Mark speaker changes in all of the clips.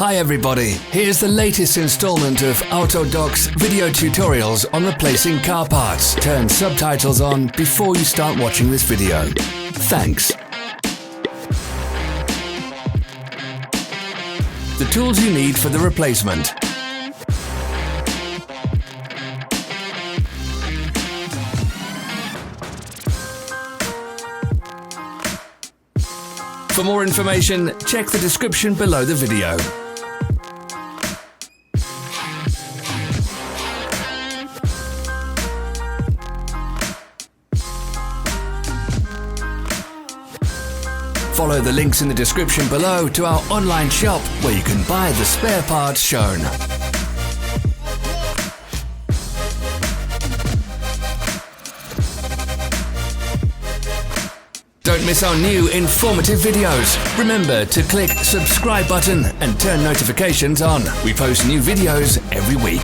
Speaker 1: Hi everybody, here's the latest installment of Autodoc's video tutorials on replacing car parts. Turn subtitles on before you start watching this video. Thanks. The tools you need for the replacement. For more information, check the description below the video. Follow the links in the description below to our online shop where you can buy the spare parts shown. Don't miss our new informative videos. Remember to click subscribe button and turn notifications on. We post new videos every week.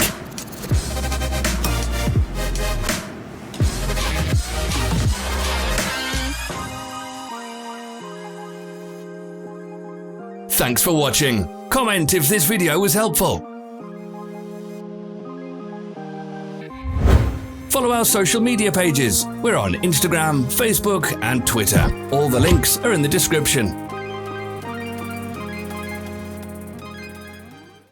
Speaker 1: Thanks for watching. Comment if this video was helpful. Follow our social media pages. We're on Instagram, Facebook and Twitter. All the links are in the description.